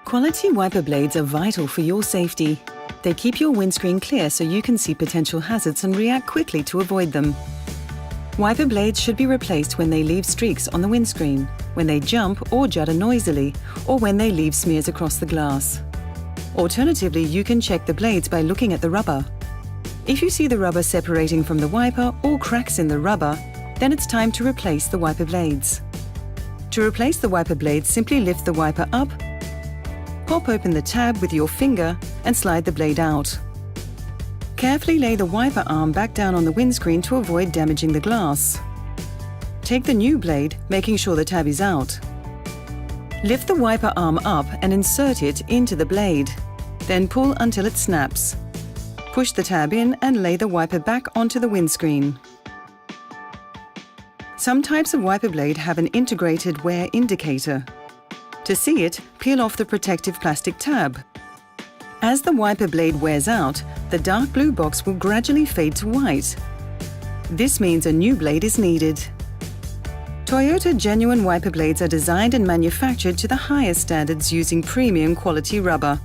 Quality wiper blades are vital for your safety. They keep your windscreen clear so you can see potential hazards and react quickly to avoid them. Wiper blades should be replaced when they leave streaks on the windscreen, when they jump or judder noisily, or when they leave smears across the glass. Alternatively, you can check the blades by looking at the rubber. If you see the rubber separating from the wiper or cracks in the rubber, then it's time to replace the wiper blades. To replace the wiper blades, simply lift the wiper up, pop open the tab with your finger and slide the blade out. Carefully lay the wiper arm back down on the windscreen to avoid damaging the glass. Take the new blade, making sure the tab is out. Lift the wiper arm up and insert it into the blade. Then pull until it snaps. Push the tab in and lay the wiper back onto the windscreen. Some types of wiper blade have an integrated wear indicator. To see it, peel off the protective plastic tab. As the wiper blade wears out, the dark blue box will gradually fade to white. This means a new blade is needed. Toyota genuine wiper blades are designed and manufactured to the highest standards using premium quality rubber.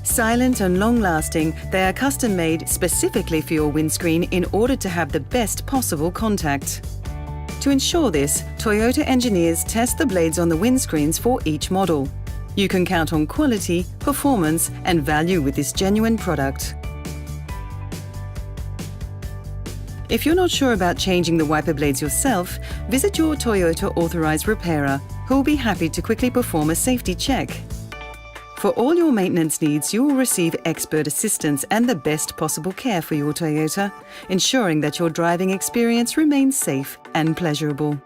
Silent and long-lasting, they are custom-made specifically for your windscreen in order to have the best possible contact. To ensure this, Toyota engineers test the blades on the windscreens for each model. You can count on quality, performance, and value with this genuine product. If you're not sure about changing the wiper blades yourself, visit your Toyota authorized repairer, who will be happy to quickly perform a safety check. For all your maintenance needs, you will receive expert assistance and the best possible care for your Toyota, ensuring that your driving experience remains safe and pleasurable.